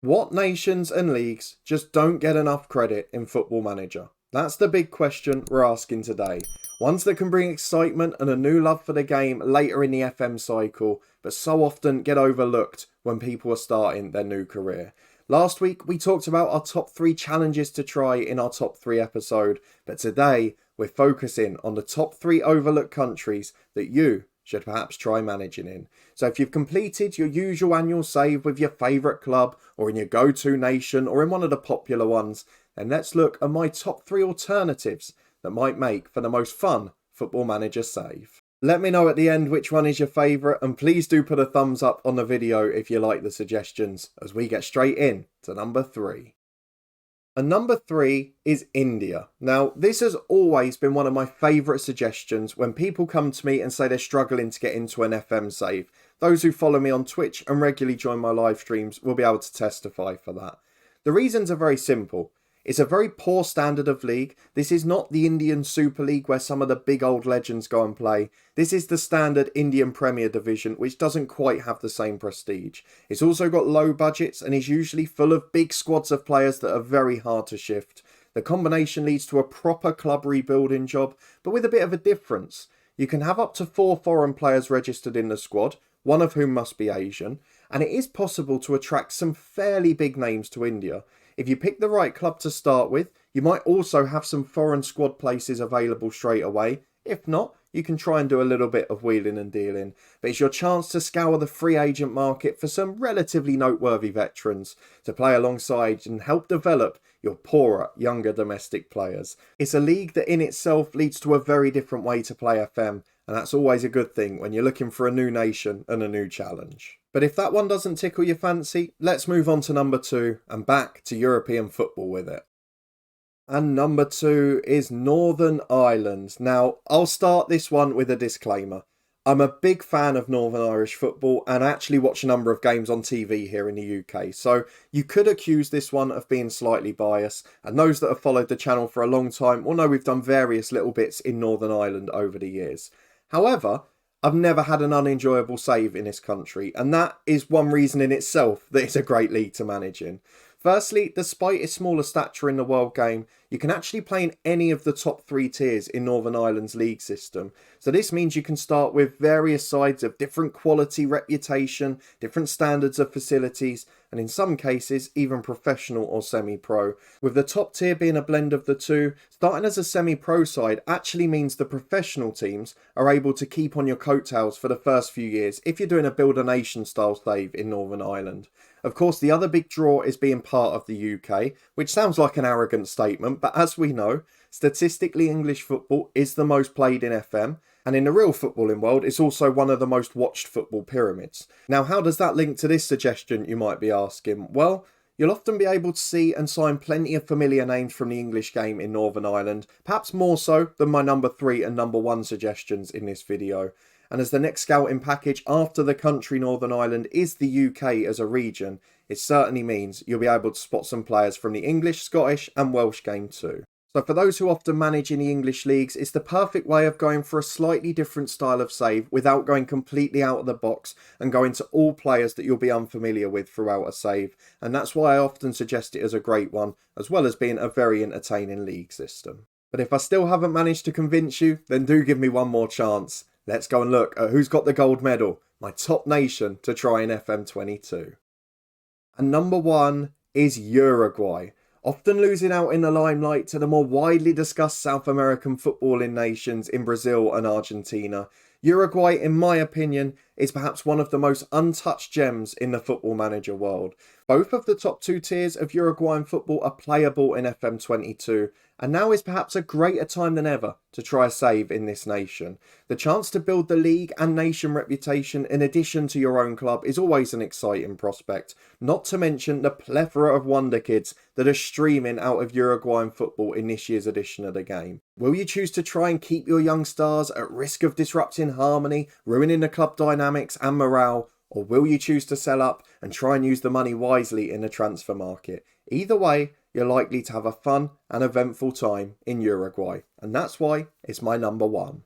What nations and leagues just don't get enough credit in Football Manager? That's the big question we're asking today. Ones that can bring excitement and a new love for the game later in the FM cycle, but so often get overlooked when people are starting their new career. Last week we talked about our top 3 challenges to try in our top 3 episode, but today we're focusing on the top 3 overlooked countries that you should perhaps try managing in. So if you've completed your usual annual save with your favourite club or in your go-to nation or in one of the popular ones, then let's look at my top 3 alternatives that might make for the most fun Football Manager save. Let me know at the end which one is your favourite, and please do put a thumbs up on the video if you like the suggestions as we get straight in to number 3. And number 3 is India. Now, this has always been one of my favourite suggestions when people come to me and say they're struggling to get into an FM save. Those who follow me on Twitch and regularly join my live streams will be able to testify for that. The reasons are very simple. It's a very poor standard of league. This is not the Indian Super League where some of the big old legends go and play. This is the standard Indian Premier Division, which doesn't quite have the same prestige. It's also got low budgets and is usually full of big squads of players that are very hard to shift. The combination leads to a proper club rebuilding job, but with a bit of a difference. You can have up to 4 foreign players registered in the squad, one of whom must be Asian, and it is possible to attract some fairly big names to India. If you pick the right club to start with, you might also have some foreign squad places available straight away. If not, you can try and do a little bit of wheeling and dealing. But it's your chance to scour the free agent market for some relatively noteworthy veterans to play alongside and help develop your poorer, younger domestic players. It's a league that in itself leads to a very different way to play FM, and that's always a good thing when you're looking for a new nation and a new challenge. But if that one doesn't tickle your fancy, let's move on to number 2 and back to European football with it. And number 2 is Northern Ireland. Now, I'll start this one with a disclaimer. I'm a big fan of Northern Irish football and actually watch a number of games on TV here in the UK, so you could accuse this one of being slightly biased, and those that have followed the channel for a long time will know we've done various little bits in Northern Ireland over the years. However, I've never had an unenjoyable save in this country, and that is one reason in itself that it's a great league to manage in. Firstly, despite its smaller stature in the world game, you can actually play in any of the top 3 tiers in Northern Ireland's league system. So this means you can start with various sides of different quality, reputation, different standards of facilities, and in some cases even professional or semi-pro. With the top tier being a blend of the two, starting as a semi-pro side actually means the professional teams are able to keep on your coattails for the first few years if you're doing a Build a Nation style save in Northern Ireland. Of course, the other big draw is being part of the UK, which sounds like an arrogant statement, but as we know, statistically English football is the most played in FM, and in the real footballing world, it's also one of the most watched football pyramids. Now, how does that link to this suggestion, you might be asking? Well, you'll often be able to see and sign plenty of familiar names from the English game in Northern Ireland, perhaps more so than my number 3 and number 1 suggestions in this video. And as the next scouting package after the country Northern Ireland is the UK as a region, it certainly means you'll be able to spot some players from the English, Scottish and Welsh game too. So for those who often manage in the English leagues, it's the perfect way of going for a slightly different style of save without going completely out of the box and going to all players that you'll be unfamiliar with throughout a save. And that's why I often suggest it as a great one, as well as being a very entertaining league system. But if I still haven't managed to convince you, then do give me one more chance. Let's go and look at who's got the gold medal, my top nation to try in FM22. And number 1 is Uruguay. Often losing out in the limelight to the more widely discussed South American footballing nations in Brazil and Argentina, Uruguay, in my opinion, is perhaps one of the most untouched gems in the Football Manager world. Both of the top 2 tiers of Uruguayan football are playable in FM22, and now is perhaps a greater time than ever to try a save in this nation. The chance to build the league and nation reputation in addition to your own club is always an exciting prospect, not to mention the plethora of wonder kids that are streaming out of Uruguayan football in this year's edition of the game. Will you choose to try and keep your young stars at risk of disrupting harmony, ruining the club dynamics and morale, or will you choose to sell up and try and use the money wisely in the transfer market? Either way, you're likely to have a fun and eventful time in Uruguay, and that's why it's my number 1.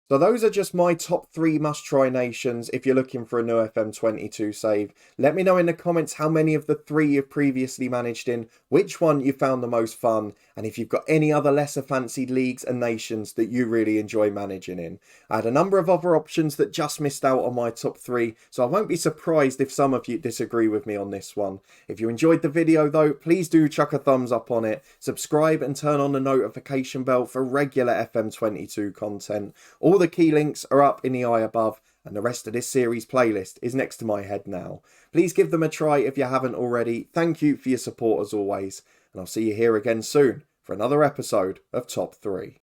So those are just my top 3 must-try nations if you're looking for a new FM22 save. Let me know in the comments how many of the 3 you've previously managed in, which one you found the most fun, and if you've got any other lesser fancied leagues and nations that you really enjoy managing in. I had a number of other options that just missed out on my top 3, so I won't be surprised if some of you disagree with me on this one. If you enjoyed the video though, please do chuck a thumbs up on it, subscribe and turn on the notification bell for regular FM22 content. All the key links are up in the eye above, and the rest of this series playlist is next to my head now. Please give them a try if you haven't already. Thank you for your support as always, and I'll see you here again soon for another episode of Top 3.